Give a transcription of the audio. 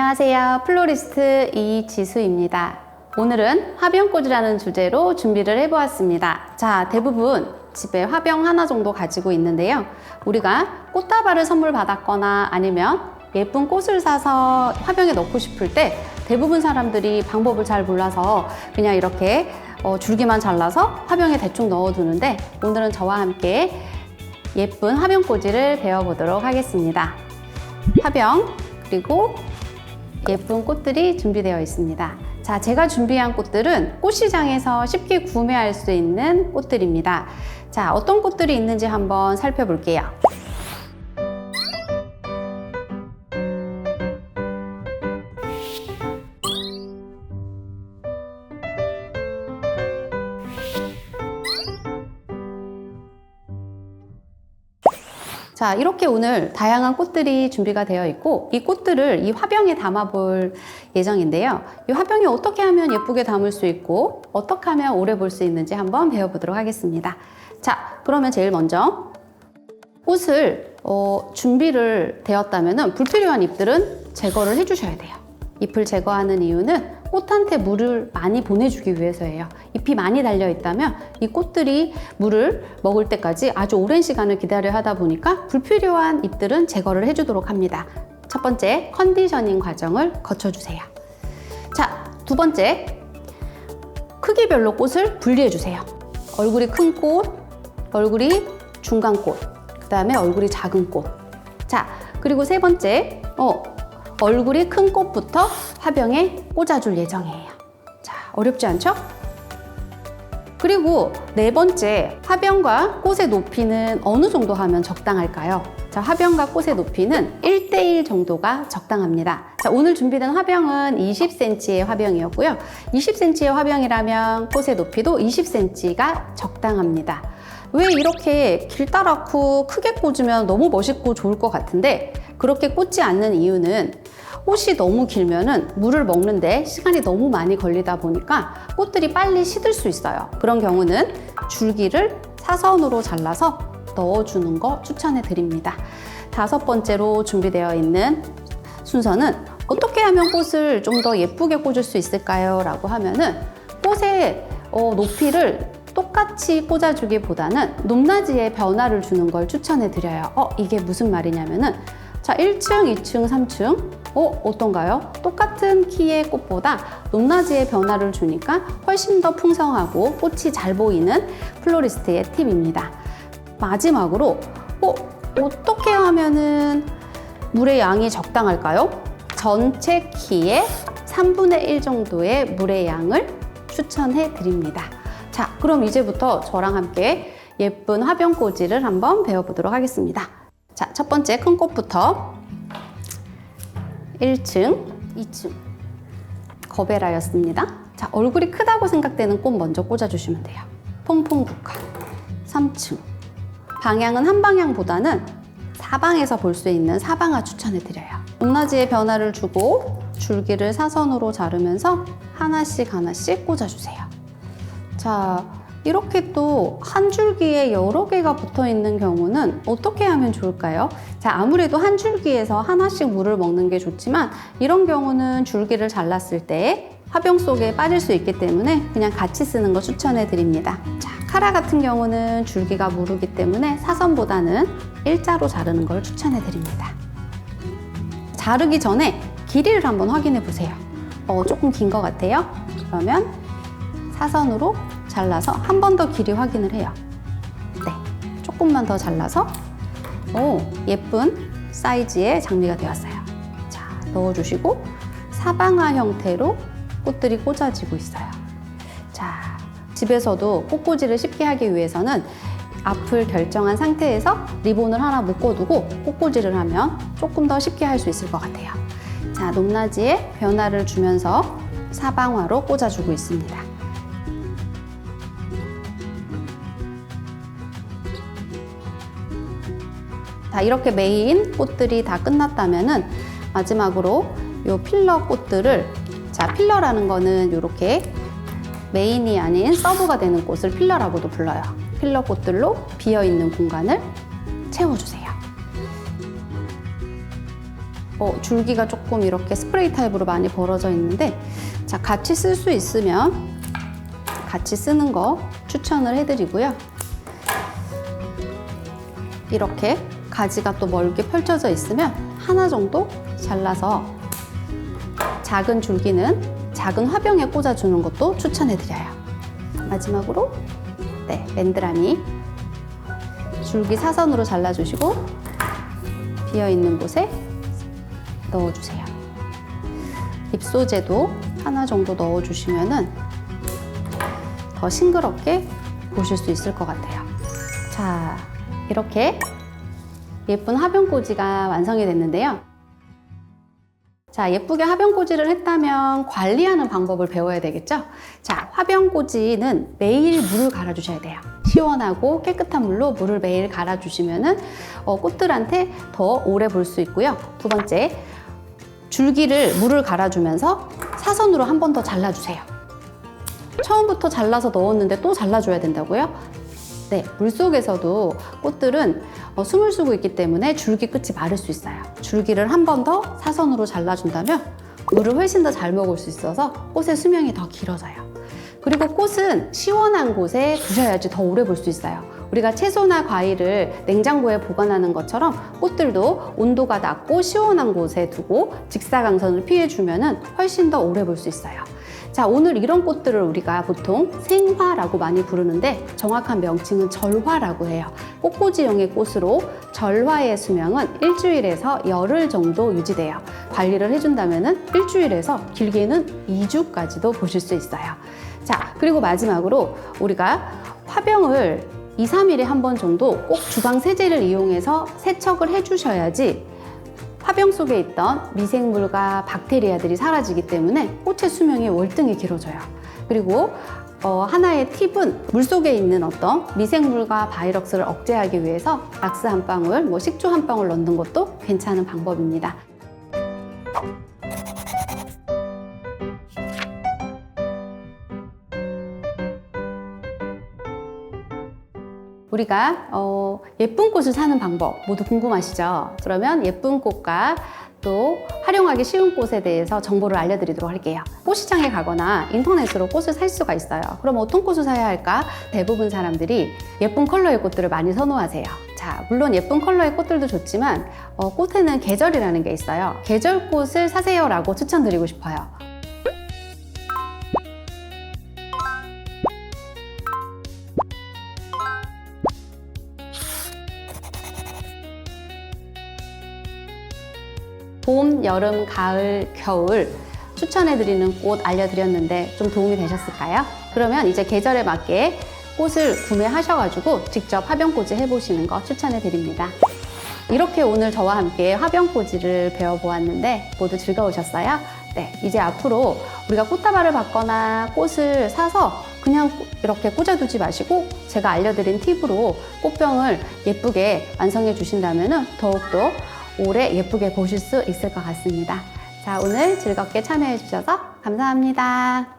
안녕하세요. 플로리스트 이지수입니다. 오늘은 화병꽃이라는 주제로 준비를 해보았습니다. 자, 대부분 집에 화병 하나 정도 가지고 있는데요. 우리가 꽃다발을 선물 받았거나 아니면 예쁜 꽃을 사서 화병에 넣고 싶을 때 대부분 사람들이 방법을 잘 몰라서 그냥 이렇게 줄기만 잘라서 화병에 대충 넣어두는데, 오늘은 저와 함께 예쁜 화병꽂이를 배워보도록 하겠습니다. 화병 그리고 예쁜 꽃들이 준비되어 있습니다. 자, 제가 준비한 꽃들은 꽃시장에서 쉽게 구매할 수 있는 꽃들입니다. 자, 어떤 꽃들이 있는지 한번 살펴볼게요. 자, 이렇게 오늘 다양한 꽃들이 준비가 되어 있고, 이 꽃들을 이 화병에 담아 볼 예정인데요. 이 화병에 어떻게 하면 예쁘게 담을 수 있고 어떻게 하면 오래 볼 수 있는지 한번 배워보도록 하겠습니다. 자, 그러면 제일 먼저 꽃을 준비를 되었다면 불필요한 잎들은 제거를 해주셔야 돼요. 잎을 제거하는 이유는 꽃한테 물을 많이 보내주기 위해서예요. 잎이 많이 달려 있다면 이 꽃들이 물을 먹을 때까지 아주 오랜 시간을 기다려야 하다 보니까 불필요한 잎들은 제거를 해주도록 합니다. 첫 번째, 컨디셔닝 과정을 거쳐주세요. 자, 두 번째, 크기별로 꽃을 분리해주세요. 얼굴이 큰 꽃, 얼굴이 중간 꽃, 그 다음에 얼굴이 작은 꽃. 자, 그리고 세 번째, 얼굴이 큰 꽃부터 화병에 꽂아줄 예정이에요. 자, 어렵지 않죠? 그리고 네 번째, 화병과 꽃의 높이는 어느 정도 하면 적당할까요? 자, 화병과 꽃의 높이는 1:1 정도가 적당합니다. 자, 오늘 준비된 화병은 20cm의 화병이었고요. 20cm의 화병이라면 꽃의 높이도 20cm가 적당합니다. 왜 이렇게 길다랗고 크게 꽂으면 너무 멋있고 좋을 것 같은데 그렇게 꽂지 않는 이유는, 꽃이 너무 길면은 물을 먹는데 시간이 너무 많이 걸리다 보니까 꽃들이 빨리 시들 수 있어요. 그런 경우는 줄기를 사선으로 잘라서 넣어주는 거 추천해 드립니다. 다섯 번째로 준비되어 있는 순서는 어떻게 하면 꽃을 좀 더 예쁘게 꽂을 수 있을까요? 라고 하면은 꽃의 높이를 똑같이 꽂아주기보다는 높낮이의 변화를 주는 걸 추천해 드려요. 이게 무슨 말이냐면은, 자, 1층, 2층, 3층 어떤가요? 똑같은 키의 꽃보다 높낮이의 변화를 주니까 훨씬 더 풍성하고 꽃이 잘 보이는 플로리스트의 팁입니다. 마지막으로 어떻게 하면은 물의 양이 적당할까요? 전체 키의 3분의 1 정도의 물의 양을 추천해 드립니다. 자, 그럼 이제부터 저랑 함께 예쁜 화병꽂이를 한번 배워보도록 하겠습니다. 자, 첫 번째 큰 꽃부터 1층, 2층 거베라였습니다. 자, 얼굴이 크다고 생각되는 꽃 먼저 꽂아주시면 돼요. 퐁퐁국화 3층, 방향은 한 방향보다는 사방에서 볼 수 있는 사방화 추천해드려요. 높낮이의 변화를 주고 줄기를 사선으로 자르면서 하나씩 하나씩 꽂아주세요. 자, 이렇게 또 한 줄기에 여러 개가 붙어 있는 경우는 어떻게 하면 좋을까요? 자, 아무래도 한 줄기에서 하나씩 물을 먹는 게 좋지만 이런 경우는 줄기를 잘랐을 때 화병 속에 빠질 수 있기 때문에 그냥 같이 쓰는 거 추천해 드립니다. 자, 카라 같은 경우는 줄기가 무르기 때문에 사선보다는 일자로 자르는 걸 추천해 드립니다. 자르기 전에 길이를 한번 확인해 보세요. 조금 긴 것 같아요? 그러면 사선으로 잘라서 한 번 더 길이 확인을 해요. 네, 조금만 더 잘라서 예쁜 사이즈의 장미가 되었어요. 자, 넣어주시고 사방화 형태로 꽃들이 꽂아지고 있어요. 자, 집에서도 꽃꽂이를 쉽게 하기 위해서는 앞을 결정한 상태에서 리본을 하나 묶어두고 꽃꽂이를 하면 조금 더 쉽게 할 수 있을 것 같아요. 자, 높낮이의 변화를 주면서 사방화로 꽂아주고 있습니다. 자, 이렇게 메인 꽃들이 다 끝났다면은 마지막으로 요 필러 꽃들을, 자, 필러라는 거는 이렇게 메인이 아닌 서브가 되는 꽃을 필러라고도 불러요. 필러 꽃들로 비어있는 공간을 채워주세요. 줄기가 조금 이렇게 스프레이 타입으로 많이 벌어져 있는데, 자, 같이 쓸 수 있으면 같이 쓰는 거 추천을 해드리고요. 이렇게 가지가 또 멀게 펼쳐져 있으면 하나 정도 잘라서 작은 줄기는 작은 화병에 꽂아주는 것도 추천해드려요. 마지막으로 맨드라미 줄기 사선으로 잘라주시고 비어있는 곳에 넣어주세요. 잎소재도 하나 정도 넣어주시면 더 싱그럽게 보실 수 있을 것 같아요. 자, 이렇게 예쁜 화병꽂이가 완성이 됐는데요. 자, 예쁘게 화병꽂이를 했다면 관리하는 방법을 배워야 되겠죠? 자, 화병꽂이는 매일 물을 갈아주셔야 돼요. 시원하고 깨끗한 물로 물을 매일 갈아주시면 꽃들한테 더 오래 볼 수 있고요. 두 번째, 줄기를 물을 갈아주면서 사선으로 한 번 더 잘라주세요. 처음부터 잘라서 넣었는데 또 잘라줘야 된다고요? 네, 물속에서도 꽃들은 숨을 쉬고 있기 때문에 줄기 끝이 마를 수 있어요. 줄기를 한 번 더 사선으로 잘라준다면 물을 훨씬 더 잘 먹을 수 있어서 꽃의 수명이 더 길어져요. 그리고 꽃은 시원한 곳에 두셔야지 더 오래 볼 수 있어요. 우리가 채소나 과일을 냉장고에 보관하는 것처럼 꽃들도 온도가 낮고 시원한 곳에 두고 직사광선을 피해주면 훨씬 더 오래 볼 수 있어요. 자, 오늘 이런 꽃들을 우리가 보통 생화라고 많이 부르는데 정확한 명칭은 절화라고 해요. 꽃꽂이용의 꽃으로 절화의 수명은 일주일에서 열흘 정도 유지돼요. 관리를 해준다면 일주일에서 길게는 2주까지도 보실 수 있어요. 자, 그리고 마지막으로 우리가 화병을 2, 3일에 한 번 정도 꼭 주방 세제를 이용해서 세척을 해주셔야지 화병 속에 있던 미생물과 박테리아들이 사라지기 때문에 꽃의 수명이 월등히 길어져요. 그리고 하나의 팁은 물속에 있는 어떤 미생물과 바이러스를 억제하기 위해서 락스 한 방울, 식초 한 방울 넣는 것도 괜찮은 방법입니다. 우리가 예쁜 꽃을 사는 방법 모두 궁금하시죠? 그러면 예쁜 꽃과 또 활용하기 쉬운 꽃에 대해서 정보를 알려드리도록 할게요. 꽃시장에 가거나 인터넷으로 꽃을 살 수가 있어요. 그럼 어떤 꽃을 사야 할까? 대부분 사람들이 예쁜 컬러의 꽃들을 많이 선호하세요. 자, 물론 예쁜 컬러의 꽃들도 좋지만 꽃에는 계절이라는 게 있어요. 계절꽃을 사세요라고 추천드리고 싶어요. 봄, 여름, 가을, 겨울 추천해드리는 꽃 알려드렸는데 좀 도움이 되셨을까요? 그러면 이제 계절에 맞게 꽃을 구매하셔가지고 직접 화병꽂이 해보시는 거 추천해드립니다. 이렇게 오늘 저와 함께 화병꽂이를 배워보았는데 모두 즐거우셨어요? 네, 이제 앞으로 우리가 꽃다발을 받거나 꽃을 사서 그냥 이렇게 꽂아두지 마시고 제가 알려드린 팁으로 꽃병을 예쁘게 완성해 주신다면 더욱더 오래 예쁘게 보실 수 있을 것 같습니다. 자, 오늘 즐겁게 참여해 주셔서 감사합니다.